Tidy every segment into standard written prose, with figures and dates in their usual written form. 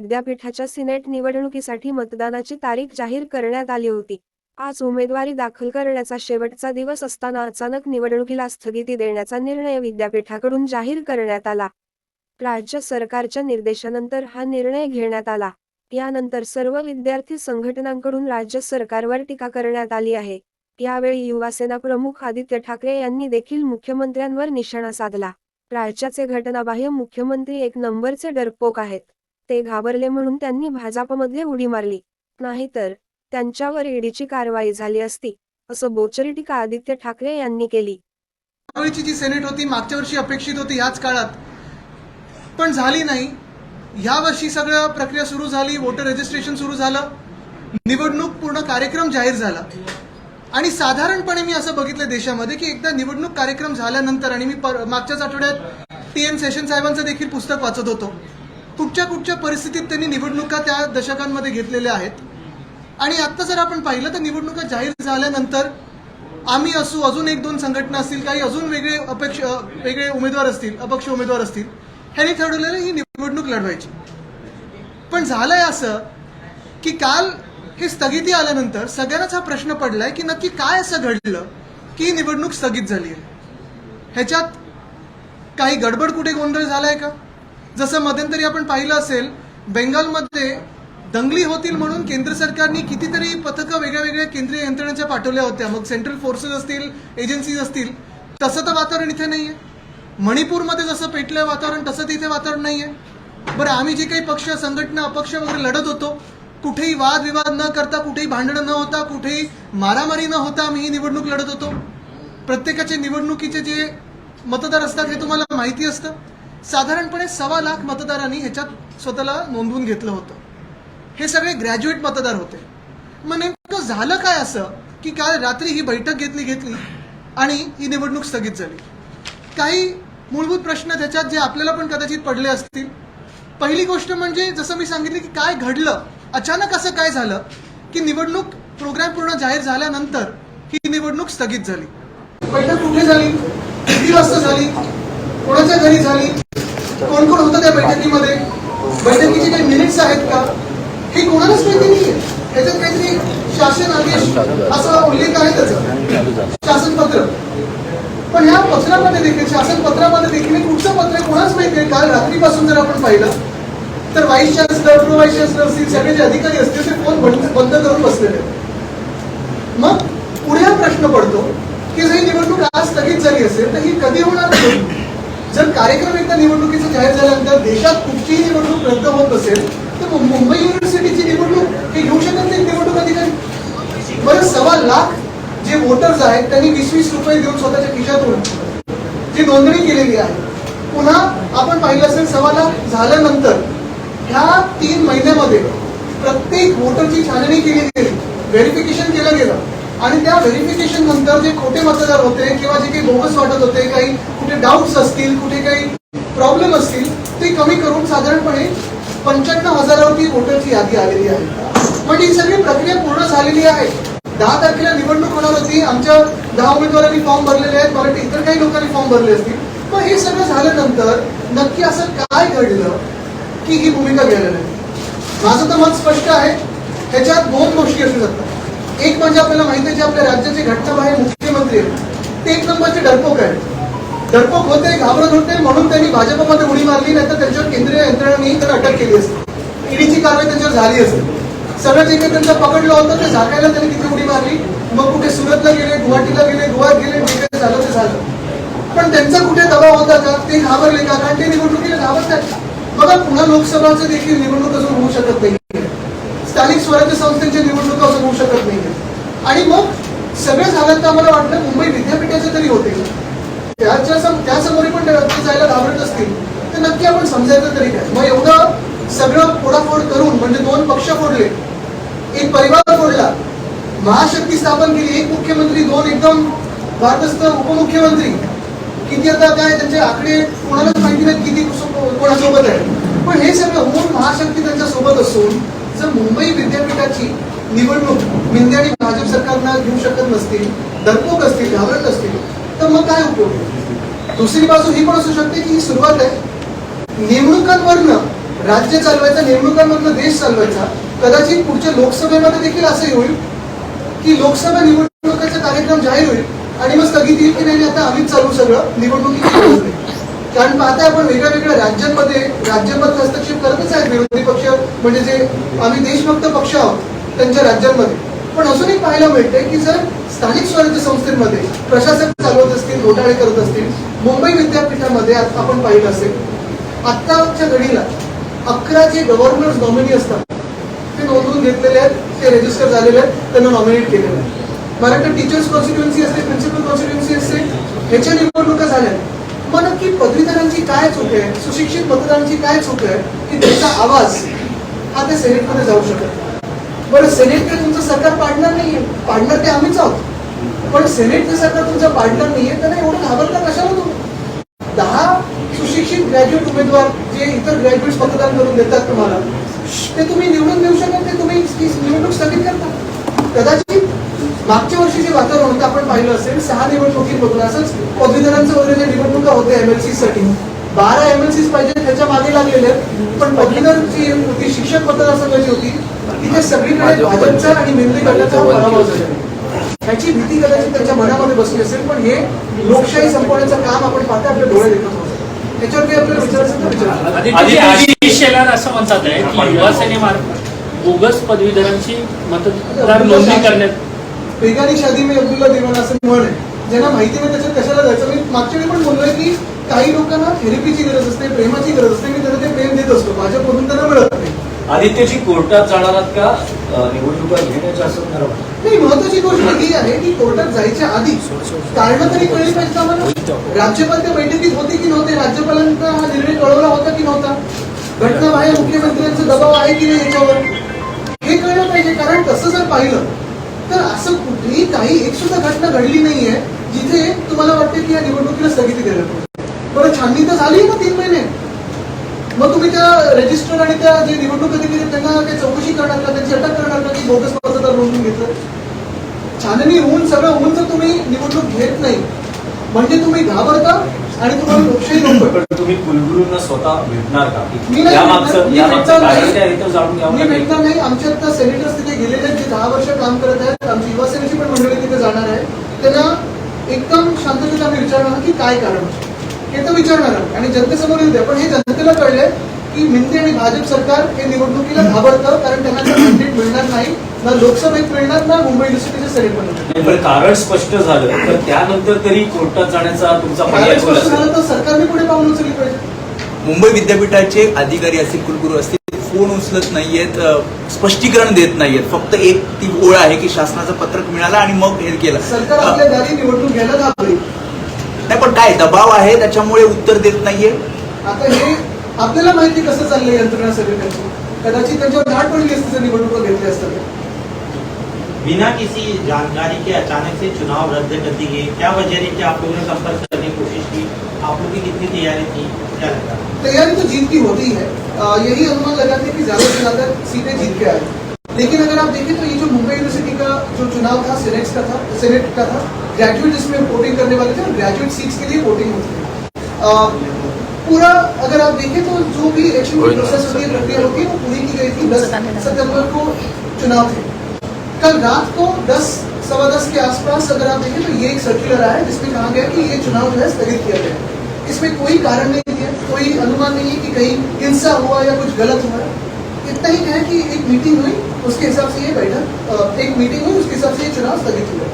विद्यापीठाच्या सिनेट निवडणुकीसाठी मतदानाची तारीख जाहीर करण्यात आली होती। आज उमेदवारी दाखल करण्याचा शेवटचा दिवस असताना अचानक निवडणुकीला स्थगिती देण्याचा निर्णय विद्यापीठाकडून जाहीर करण्यात आला। राज्य सरकारच्या निर्देशानंतर हा निर्णय घेण्यात आला। यानंतर सर्व विद्यार्थी संघटनांकडून राज्य सरकारवर टीका करण्यात आली आहे। यावेळी युवासेना प्रमुख आदित्य ठाकरे यांनी देखील मुख्यमंत्र्यांवर निशाणा साधला। राज्याचे घटनाबाह्य मुख्यमंत्री एक नंबरचे डरपोक आहेत। ते घाबरले म्हणून त्यांनी भाजपमध्ये उडी मारली, नाहीतर त्यांच्यावर ईडीची कारवाई झाली असती, असं बोचरी टीका आदित्य ठाकरे यांनी केली। जी सेनेट होती मागच्या वर्षी अपेक्षित होती याच काळात, पण झाली नाही। या वर्षी सगळं प्रक्रिया सुरू झाली, वोटर रजिस्ट्रेशन सुरू झालं, निवडणूक पूर्ण कार्यक्रम जाहीर झाला। आणि साधारणपणे मी असं बघितलं देशामध्ये की एकदा निवडणूक कार्यक्रम झाल्यानंतर, आणि मी मागच्याच आठवड्यात TN सेशन साहेबांचं देखील पुस्तक वाचत होतो, कुठच्या परिस्थितीत त्यांनी निवडणुका त्या दशकांमध्ये घेतलेल्या आहेत। आणि आता जर आपण पाहिलं तर निवडणुका जाहीर झाल्यानंतर आम्ही असू, अजून एक दोन संघटना असतील, काही अजून वेगळे उमेदवार असतील, अपक्ष उमेदवार असतील, ह्यांनी ठरवलेलं ही निवडणूक लढवायची। पण झालंय असं की काल हे स्थगिती आल्यानंतर सगळ्यांनाच हा प्रश्न पडलाय की नक्की काय असं घडलं की निवडणूक स्थगित झाली आहे। ह्याच्यात काही गडबड, कुठे गोंधळ झालाय का? जसं मध्यंतरी आपण पाहिलं असेल, बेंगालमध्ये दंगली होतील म्हणून केंद्र सरकारने कितीतरी पथकं वेगळ्या केंद्रीय यंत्रणांच्या पाठवल्या होत्या, मग सेंट्रल फोर्सेस असतील, एजन्सीज असतील, तसं तर वातावरण इथे नाहीये। मणिपूरमध्ये जसं पेटलं वातावरण तसं तिथे वातावरण नाहीये। बरं, आम्ही जे काही पक्ष, संघटना, अपक्ष वगैरे लढत होतो, कुठेही वादविवाद न करता, कुठेही भांडणं न होता, कुठेही मारामारी न होता आम्ही ही निवडणूक लढत होतो। प्रत्येकाचे निवडणुकीचे जे मतदार असतात हे तुम्हाला माहिती असतं। साधारणपणे 1.25 लाख मतदारांनी ह्याच्यात स्वतःला नोंदवून घेतलं होतं। हे सगळे ग्रॅज्युएट मतदार होते। मग नेमकं झालं काय असं की काल रात्री ही बैठक घेतली आणि ही निवडणूक स्थगित झाली? काही मूलभूत प्रश्न त्याच्यात जे आपल्याला पण कदाचित पडले असतील। पहिली गोष्ट म्हणजे जसं मी सांगितलं की काय घडलं, अचानक असं काय झालं की निवडणूक प्रोग्राम पूर्ण जाहीर झाल्यानंतर ही निवडणूक स्थगित झाली। बैठक कुठे झाली, किती वाजता झाली, कोणाच्या घरी झाली, कोण कोण होतं त्या बैठकीमध्ये, बैठकीचे काही मिनिट्स आहेत का, हे कोणालाच माहिती नाहीये। त्याच्यात काहीतरी शासन आदेश असा उल्लेख आहे त्याचा, शासन पत्र, पण ह्या पत्रामध्ये देखील, शासन पत्रामध्ये देखील कुठचं पत्र आहे कोणाच माहिती आहे। काल रात्रीपासून जर आपण पाहिलं तर vice chancellor, pro vice chancellor असतील, सगळे जे अधिकारी असतील ते फोन बंद करून बसलेले। मग पुढे हा प्रश्न पडतो की जर ही निवडणूक आज स्थगित झाली असेल तर ही कधी होणार? जर कार्यक्रम एकदा निवडणुकीचा जाहीर झाल्यानंतर देशात कुठचीही निवडणूक रद्द होत असेल तर मुंबई युनिव्हर्सिटीची निवडणूक हे घेऊ शकत नाही निवडणूक अधिकारी। बरं, 1.25 लाख जे वोटर्स आहेत त्यांनी 20-20 रुपये देऊन स्वतःच्या खिशातून जी नोंदणी केलेली आहे, पुन्हा आपण पाहिलं असेल 1.25 लाख झाल्यानंतर ह्या 3 महिन्यामध्ये प्रत्येक वोटरची छाननी केली गेली, व्हेरिफिकेशन केलं गेलं, आणि त्या व्हेरिफिकेशन नंतर जे खोटे मतदार होते किंवा जे काही बोगस वाटत होते, काही कुठे डाऊट्स असतील, कुठे काही प्रॉब्लेम असतील, ते कमी करून साधारणपणे 95,000वरती वोटरची यादी आलेली आहे। म्हणजे ही सगळी प्रक्रिया पूर्ण झालेली आहे। 10 तारखेला निवडणूक होणार होती, आमच्या 10 उमेदवारांनी फॉर्म भरलेले आहेत, मला इतर काही लोकांनी फॉर्म भरले असतील। पण हे सगळं झाल्यानंतर नक्की असं काय घडलं की ही भूमिका घ्यायला नाही? माझं तर मत स्पष्ट आहे, ह्याच्यात 2 गोष्टी असू शकतात। एक म्हणजे आपल्याला माहिती आहे जे आपल्या राज्याचे घटनाबाह्य मुख्यमंत्री आहेत ते एक नंबरचे डरपोक आहेत। डरपोक होते, घाबरत होते म्हणून त्यांनी भाजपमध्ये उडी मारली, नाही तर त्यांच्यावर केंद्रीय यंत्रणांनी त्यांना अटक केली असते, ईडीची कारवाई त्यांच्यावर झाली असते। सगळं जे काही त्यांचं पकडलं होतं ते झाकायला त्यांनी तिथे उडी मारली, मग कुठे सुरतला गेले, गुवाहाटीला गेले, गोव्यात गेले, जे काही झालं ते झालं। पण त्यांचा कुठे दबाव होता का? ते घाबरले का? कारण ते निवडणुकीला घाबरत आहेत। बघा, पुन्हा लोकसभाचं देखील निवडणूक अजून होऊ शकत नाही, स्थानिक स्वराज्य संस्थेच्या निवडणुका अजून होऊ शकत नाही। आणि मग सगळं झालं तर आम्हाला वाटलं मुंबई विद्यापीठाचे तरी होते, त्यासमोर पण जायला घाबरत असतील तर नक्की आपण समजायचं तरी काय? मग एवढं सगळं फोडाफोड करून, म्हणजे 2 पक्ष फोडले, एक परिवार फोडला, महाशक्ती स्थापन केली, एक मुख्यमंत्री, 2 एकदम भारदस्त उपमुख्यमंत्री, किती आता काय त्यांचे आकडे कोणालाच माहिती नाही किती कोणासोबत आहे, पण हे सगळं होऊन महाशक्ती त्यांच्या सोबत असून जर मुंबई विद्यापीठाची निवडणूक मिंदे आणि भाजप सरकारनं घेऊ शकत नसतील, डरपोक असतील, घाबरत असतील, तर मग काय उपयोग? दुसरी बाजू ही पण असू शकते की ही सुरुवात आहे, नेमणुकांवरनं राज्य चालवायचा, निवडणुकांमधला देश चालवायचा. कदाचित पुढच्या लोकसभेमध्ये देखील असंही होईल की लोकसभा निवडणुकाचा कार्यक्रम जाहीर होईल आणि मग स्थगित येईल की नाही आता आम्हीच चालू सगळं, निवडणुकीची गरज नाही. कारण पाहताय आपण वेगळ्या राज्यांमध्ये राज्यमत हस्तक्षेप करतच आहेत विरोधी पक्ष, म्हणजे जे आम्ही देशभक्त पक्ष आहोत त्यांच्या राज्यांमध्ये. पण अजूनही पाहायला मिळतंय की जर स्थानिक स्वराज्य संस्थेमध्ये प्रशासक चालवत असतील, घोटाळे करत असतील, मुंबई विद्यापीठामध्ये आपण पाहिलं असेल आत्ताच्या घडीला 11 जे गव्हर्नर्स नॉमिनी असतात ते नोंदवून घेतलेले आहेत, ते रजिस्टर झालेले आहेत, त्यांना नॉमिनेट केलेलं आहे. मराठा टीचर्स कॉन्स्टिट्युएन्सी असते, प्रिन्सिपल कॉन्स्टिट्युएन्सी असते, ह्याच्या निवडणुका झाल्या. मग नक्की पदवीधरांची काय चूक आहे, सुशिक्षित मतदारांची काय चूक आहे की त्यांचा आवाज हा त्या सेनेटमध्ये जाऊ शकत. बरं, सेनेट काय तुमचं सरकार पाडणार नाहीये, पाडणार ते आम्हीच आहोत, पण सेनेटचं सरकार तुमचं पाडणार नाहीये, त्यांना एवढं घाबरता कशाला तुम्ही? 10 सुशिक्षित ग्रॅज्युएट उमेदवार जे इतर ग्रॅज्युएट्स मतदान करून देतात तुम्हाला, ते तुम्ही निवडून देऊ शकत, ते तुम्ही निवडणूक स्थगित करता. कदाचित मागच्या वर्षी जे वातावरण होतं आपण पाहिलं असेल, 6 निवडणुकीमधून असंच पदवीधरांचं वगैरे जे निवडणुका होत्या एमएलसी साठी 12 एमएलसी पाहिजे त्याच्या मागे लागलेले आहेत. पण पदवीधर जी होती, शिक्षक मतदारसंघाची होती, तिथे सगळीकडे भाजपचा आणि मेंदळी गटाचा पराभव झाला. ह्याची भीती कदाचित त्यांच्या मनामध्ये बसली असेल, पण हे लोकशाही संपवण्याचं काम आपण पाहता आपल्या डोळे देखत होतो. त्याच्यावर काही आपल्याला विचारायचं तर विचारायचं. आशिष शेलार असं म्हणतात आहे की युवा सेनेमार्फत बोगस पदवीधरांची मतदार नोंदणी करण्यात. बेगानी शादी में अब्दुल्ला दिवाना असं म्हण आहे, ज्यांना माहिती नाही त्याच्यात कशाला जायचं. मी मागच्या वेळी पण बोललोय की काही लोकांना थेरपीची गरज असते, प्रेमाची गरज असते, मी त्यांना ते प्रेम देत असतो, भाजपमधून त्यांना मिळत नाही. आदित्यजी कोर्टात जाणार आहात का निवडणुका घेण्याच्या असं ठरवलं? नाही, महत्वाची गोष्ट ही आहे की कोर्टात जायच्या आधी कारण तरी कळली पाहिजे आम्हाला. राज्यपाल त्या बैठकीत होते की नव्हते, राज्यपालांना हा निर्णय कळवला होता की नव्हता, घटनाबाहेर मुख्यमंत्र्यांचा दबाव आहे की नाही याच्यावर, हे कळलं पाहिजे. कारण तसं जर पाहिलं तर असं कुठेही काही एक सुद्धा घटना घडली नाहीये जिथे तुम्हाला वाटतं की या निवडणुकीला स्थगिती द्यायला पाहिजे. बरं, छाननी तर झाली ना 3 महिने, मग तुम्ही त्या रजिस्टर आणि त्या जे निवडणूक अधिकारी त्यांना काही चौकशी करणार का, त्यांची अटक करणार का की बोगस मतदार नोंदवून घेतलं? छाननी होऊन सगळं होऊन जर तुम्ही निवडणूक घेत नाही म्हणजे तुम्ही घाबरता आणि तुम्हाला लोकशाही नको. पण तुम्ही कुलगुरूंना स्वतः भेटणार का? मी नाही जाणून मी घ्यावं. भेटणार नाही. आमच्या आता सेनेटर्स तिथे गेलेले आहेत जे 10 वर्ष काम करत आहेत. आमची युवा सेनेची पण मंडळी तिथे जाणार आहे. त्यांना एकदम शांततेत आम्ही विचारणार की काय कारण हे तर विचारणार आहे आणि जनतेसमोर येऊ द्या. पण हे जनतेला कळलंय की मिंदे आणि भाजप सरकार हे निवडणुकीला घाबरतं, कारण त्यांना मॅन्डेट मिळणार नाही, ना लोकसभेत मिळणार ना मुंबई युनिव्हर्सिटीच्या सेनेटमध्ये. पण कारण स्पष्ट झालं तर त्यानंतर तरी कोर्टात जाण्याचा तुमचा पर्याय स्पष्ट झालं तर सरकारने पुढे पाऊल उचलली पाहिजे. मुंबई विद्यापीठाचे अधिकारी असतील, कुलगुरू असतील, फोन उचलत नाहीयेत, स्पष्टीकरण देत नाहीयेत. फक्त एक ती ओळ आहे की शासनाचं पत्रक मिळालं आणि मग हे केलं. सरकार आपल्या दारी निवडणूक घ्यायला घाबरेल. नाही, पण काय दबाव आहे त्याच्यामुळे उत्तर देत नाहीये. आता हे आपल्याला माहिती कसं चाललंय यंत्रणा सगळी त्यांची. कदाचित त्यांच्यावर धाड पडली असती जर निवडणुका घेतली असतात. बिना किसी जानकारी के अचानक से चुनाव रद्द कर दी गई, क्या वजह रही कि आप लोगों ने संपर्क करने की कोशिश की? आप लोगों की कितनी तैयारी थी, क्या लगता है? तैयारी तो जीत की होती है. यही अनुमान लगाते हैं कि ज्यादा से ज्यादा सीटें जीत के आए. लेकिन अगर आप देखें तो ये जो मुंबई यूनिवर्सिटी का जो चुनाव था सेनेट का था, ग्रेजुएट जिसमें वोटिंग करने वाले थे, ग्रेजुएट सीट्स के लिए वोटिंग होती है. पूरा अगर आप देखें तो जो भी इलेक्शन की प्रोसेस होती है, प्रक्रिया होती है, वो पूरी की गई थी. 10 सितंबर को चुनाव थे. कल रात को 10 सवा 10 के आसपास अगर आप देखें तो ये एक सर्कुलर आया जिसमें कहा गया कि ये चुनाव जो है स्थगित किया गया. इसमें कोई कारण नहीं है, कोई अनुमान नहीं है कि कहीं हिंसा हुआ या कुछ गलत हुआ. इतना ही है कि एक मीटिंग हुई, उसके हिसाब से ये बैठक, एक मीटिंग हुई, उसके हिसाब से ये चुनाव स्थगित हुआ.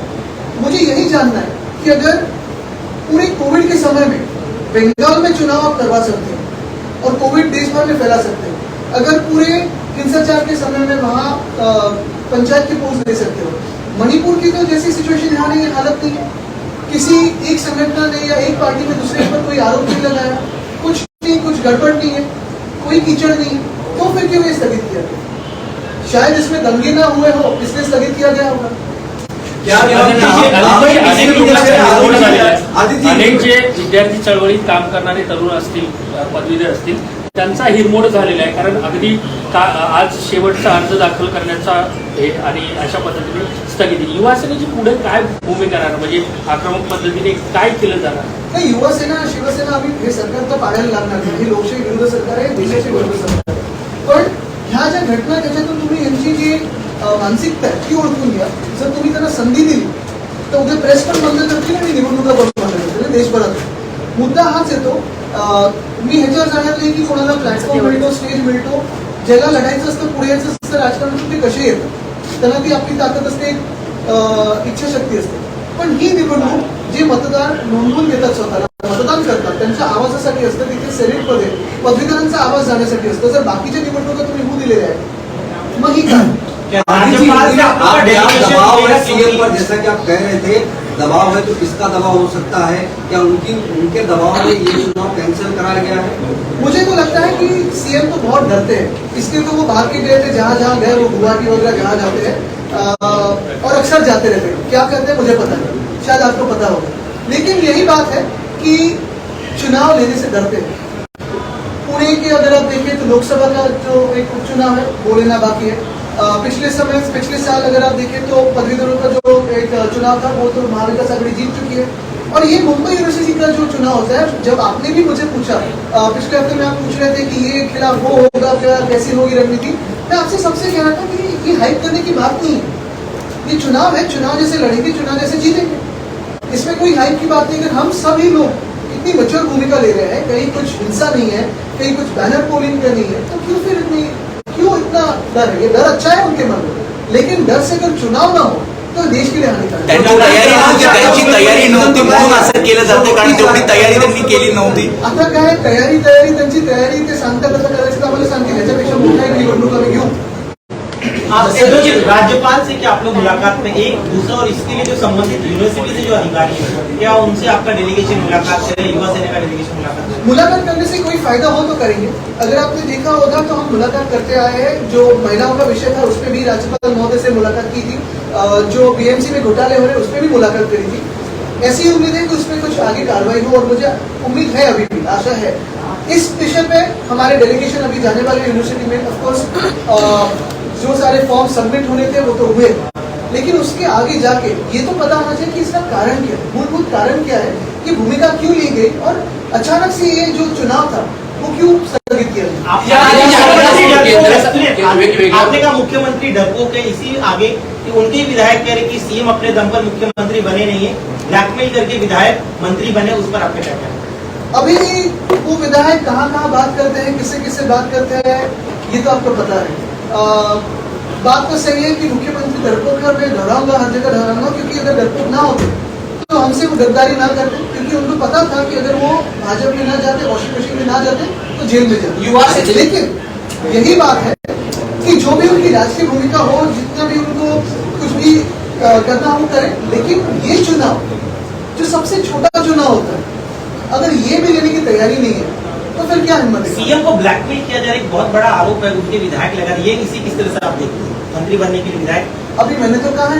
मुझे यही जानना है कि अगर पूरे कोविड के समय में बंगाल में चुनाव आप करवा सकते हैं और कोविड देश भर में फैला सकते हैं, अगर पूरे हिंसाचार के समय में वहाँ पंचायत की पोस्ट दे सकते हो, मणिपुर की तो जैसी सिचुएशन यहाँ नहीं है, हालत नहीं है. किसी एक संगठन ने या एक पार्टी में दूसरे पर कोई आरोप नहीं लगाया, कुछ नहीं, कुछ गड़बड़ नहीं है, कोई कीचड़ नहीं, तो फिर क्यों ये स्थगित किया गया? शायद इसमें दंगे ना हुए हो इसलिए स्थगित किया गया होगा. अनेक जे विद्यार्थी चळवळीत काम करणारे तरुण असतील, पदवीधर असतील, त्यांचा हिरमोड झालेला आहे. कारण अगदी आज शेवटचा अर्ज दाखल करण्याचा हे आणि अशा पद्धतीने स्थगिती. युवा सेनेची पुढे काय भूमिका राहणार, म्हणजे आक्रमक पद्धतीने काय केलं जाणार? नाही, युवा सेना शिवसेना आम्ही हे सरकार तर पाडायला लागणार नाही. हे लोकशाही विरुद्ध सरकार आहे, देशाची विरुद्ध सरकार आहे. पण ह्या ज्या घटना त्याच्यातून तुम्ही यांची जी मानसिकता आहे ती ओळखून घ्या. जर तुम्ही त्यांना संधी दिली तर उद्या प्रेस पण बंद करतील आणि निवडणुका पण बंद करतील देशभरात. मुद्दा हाच येतो. मी ह्याच्यावर जाणार नाही की कोणाला प्लॅटफॉर्म मिळतो, स्टेज मिळतो. ज्याला लढायचं असतं, पुढे यायचं असतं राजकारणातून, ते कसे येतात, त्यांना ती आपली ताकद असते, इच्छाशक्ती असते. पण ही निवडणूक जे मतदार नोंदवून घेतात, स्वतःला मतदान करतात, त्यांच्या आवाजासाठी असतं. तिथे सेनेटमध्ये पदवीधरांचा आवाज जाण्यासाठी असतं. जर बाकीच्या निवडणुका तुम्ही होऊ दिलेल्या आहेत, मग ही काय? राज्यपाल से आपका आप डेलीगेशन दबाव है मेरा सीएम पर, जैसा कि आप कह रहे थे, दबाव है तो किसका दबाव हो सकता है? क्या उनके दबाव में ये चुनाव कैंसिल कराया गया है? मुझे तो लगता है कि सीएम तो बहुत डरते हैं. इसलिए तो वो बाहर के गए थे, जहाँ जहाँ गए, वो गुवाहाटी वगैरह जहाँ जाते हैं और अक्सर जाते रहते हैं. क्या करते हैं मुझे पता नहीं, शायद आपको पता होगा. लेकिन यही बात है कि चुनाव लेने से डरते हैं. पुणे के अगर आप देखें तो लोकसभा का जो एक उपचुनाव है वो लेना बाकी है. पिछले साल अगर आप देखें तो पदवीधरों का जो एक चुनाव था वो तो महाविकास आघाड़ी जीत चुकी है. और ये मुंबई यूनिवर्सिटी का जो चुनाव होता है, जब आपने भी मुझे पूछा पिछले हफ्ते में, आप पूछ रहे थे कि ये खिलाफ वो होगा क्या, कैसी होगी रणनीति, मैं आपसे सबसे कह रहा था कि ये हाइप करने की बात नहीं है. ये चुनाव है, चुनाव जैसे लड़ेंगे, चुनाव जैसे जीतेंगे. इसमें कोई हाइप की बात नहीं. अगर हम सभी लोग इतनी मैच्योर भूमिका ले रहे हैं, कहीं कुछ हिंसा नहीं है, कहीं कुछ बैनर पोलिंग का नहीं है, तो क्यों इतना डर है? ये डर अच्छा है उनके मन में, लेकिन डर से अगर चुनाव ना हो तो देश के लिए हानिकारक है. त्यांची तयारी नव्हती म्हणून असं केलं जाते, कारण तेवढी तयारी त्यांनी केली नव्हती. आता काय तयारी त्यांची तयारी ते सांगता कसं करायचं तर आम्हाला सांगतील. याच्यापेक्षा मोठा एक निवडणूक आम्ही घेऊ. राज्यपाल से क्या आप लोग मुलाकात में एक दूसरा, और इसके लिए जो संबंधित यूनिवर्सिटी से जो अधिकारी है, क्या उनसे आपका डेलीगेशन मुलाकात करें, युवा सेना का डेलीगेशन मुलाकात करें? मुलाकात करने से कोई फायदा हो तो करेंगे. अगर आपने देखा होगा तो हम मुलाकात करते आए हैं. जो महिलाओं का विषय था उस पर भी राज्यपाल महोदय से मुलाकात की थी. जो बीएमसी में घोटाले हो रहे उस पर भी मुलाकात करी थी. ऐसी उम्मीद है कि उसमें कुछ आगे कार्रवाई हो, और मुझे उम्मीद है, अभी भी आशा है. इस विषय पे हमारे डेलीगेशन अभी जाने वाले यूनिवर्सिटी में, ऑफकोर्स जो सारे फॉर्म सबमिट होने थे वो तो हुए, लेकिन उसके आगे जाके ये तो पता होना चाहिए कि इसका कारण क्या है, मूलभूत कारण क्या है, कि भूमिका क्यों ली गई, और अचानक से ये जो चुनाव था वो क्यों स्थगित किया गया. आपने कहा मुख्यमंत्री डरपोक है, इसी आगे कि उनके विधायक कह रहे कि सीएम अपने दम पर मुख्यमंत्री बने नहीं है, ब्लैकमेल करके विधायक मंत्री बने, उस पर आपके क्या कहना है? अभी वो विधायक कहाँ बात करते हैं, किससे बात करते हैं, ये तो आपको पता है. बात तो सही है कि मुख्यमंत्री डरपोक है, मैं दोहराऊंगा, हर जगह दोहराऊंगा, क्योंकि अगर डरपोक ना होते तो हमसे वो गद्दारी ना करते, क्योंकि उनको पता था कि अगर वो भाजपा में ना जाते, वॉशिंग मशीन में ना जाते तो जेल में जाते. युवा से, लेकिन यही बात है कि जो भी उनकी राजकीय भूमिका हो, जितना भी उनको कुछ भी करना हो करें, लेकिन ये चुनाव जो सबसे छोटा चुनाव होता है, अगर ये भी लेने की तैयारी नहीं है तो फिर क्या हिम्मत है? सीएम को ब्लैकमेल किया जा रहा है, एक बहुत बड़ा आरोप है, उनके विधायक लगा रही है. इसी किस तरह से आप देखते हैं मंत्री बनने के लिए विधायक? अभी मैंने तो कहा है,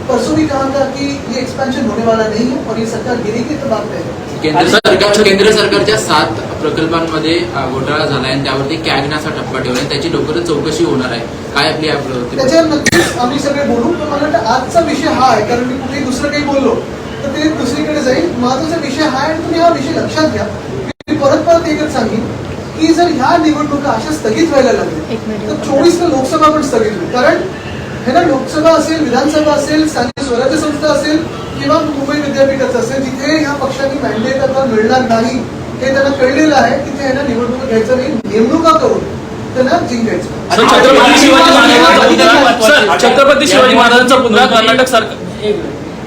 परसों भी कहा था कि ये एक्सपेंशन होने वाला नहीं है, और ये सरकार गिरेगी तो बात है. केंद्र सरकारच्या 7 प्रकल्पांमध्ये घोटाळा झाला आहे, त्यावरती कॅबिनेटचा टप्पा ठेवला आहे, त्याची लवकरच चौकशी होणार आहे. काय आपली त्याच्यावर नक्कीच आम्ही सगळे बोलू. पण मला वाटतं आजचा विषय हा आहे, कारण मी कुठेही दुसरं काही बोललो तर ते दुसरीकडे जाईल. महत्वाचा विषय हा आहे, आणि तुम्ही हा विषय लक्षात घ्या. मी परत एकच सांगेन की जर ह्या निवडणुका अशा स्थगित व्हायला लागल्या तर 24ला लोकसभा पण स्थगित होईल. कारण हे ना, लोकसभा असेल, विधानसभा असेल, स्थानिक स्वराज्य संस्था असेल, किंवा मुंबई विद्यापीठाचं असेल, जिथे ह्या पक्षांनी मॅन्डेट आता मिळणार नाही हे त्यांना कळलेलं आहे, तिथे ह्यांना निवडणूक घ्यायचं नाही, नेमणुका करून त्यांना जिंकायचं. छत्रपती शिवाजी महाराजांचा पुन्हा कर्नाटक सरकार,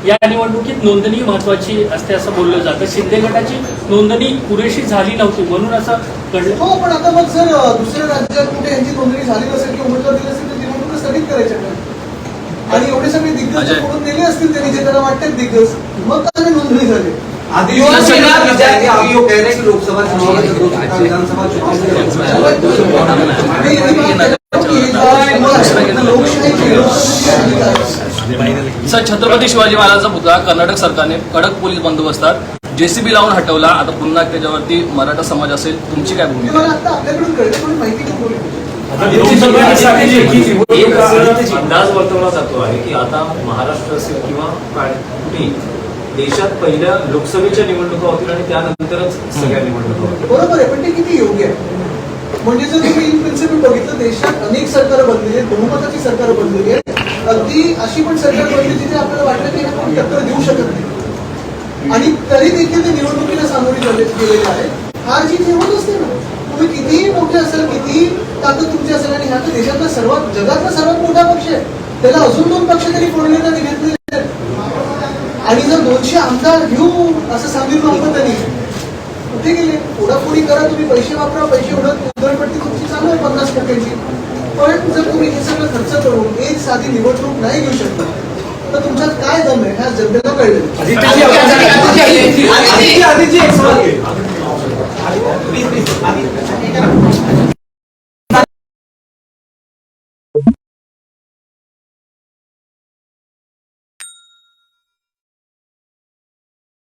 या निवडणुकीत नोंदणी महत्वाची असते असं बोललं जातं. शिंदे गटाची नोंदणी पुरेशी झाली नव्हती म्हणून असं घडलं. हो, पण आता मग जर दुसऱ्या राज्यात कुठे यांची नोंदणी झाली नसेल किंवा उमेदवार दिले असेल तर निवडणूक स्थगित करायच्या नाही. आणि एवढे सगळे दिग्गज म्हणून दिले असतील त्यांनी, जे त्याला वाटतात दिग्गज, मग काय नोंदणी झाली. आप जो कह रहे हैं कि लोकसभा चुनाव, विधानसभा सर, छत्रपती शिवाजी महाराजांचा पुतळा कर्नाटक सरकारने कडक पोलीस बंदोबस्तात JCB लावून हटवला, आता पुन्हा त्याच्यावरती मराठा समाज असेल, तुमची काय ते भूमिका मला आहे? आता आपल्याकडून कळलं, थोडी माहिती घेऊन बोलू. एक अंदाज वर्तवला जातो आहे की आता महाराष्ट्र असेल किंवा कुठेही देशात पहिल्या लोकसभेच्या निवडणुका होतील आणि त्यानंतरच सगळ्या निवडणुका होतील. बरोबर आहे, पण ते किती योग्य आहे? म्हणजे जर तुम्ही इन प्रिन्सिपल बघितलं, देशात अनेक सरकारं बनलेली आहेत, बहुमताची सरकारं बनलेली आहेत, अगदी अशी पण सरकार बनली जिथे आपल्याला वाटलं की आपण टक्कर देऊ शकत नाही, आणि तरी देखील ते निवडणुकीला सामोरे गेलेले आहेत. हार जीत हे होत असते ना. तुम्ही कितीही मोठे असाल, कितीही ताकद तुमची असेल, आणि ह्या तर देशातला सर्वात, जगातला सर्वात मोठा पक्ष आहे, त्याला अजून 2 पक्ष तरी फोडलेला घेतलेले आहेत. आणि जर 200 आमदार घेऊ असं सांगितलं होतं त्यांनी, कुठे गेले? फोडाफोडी करा, तुम्ही पैसे वापरा, पैसे उधळपट्टी तुमची चालू आहे 50%ची. पण जर तुम्ही हे सगळं खर्च करून एक साधी निवडणूक नाही घेऊ शकता, तर तुमच्यात काय दम आहे ह्या जनतेला कळलं. आदित्य, एक सवाल. प्लीज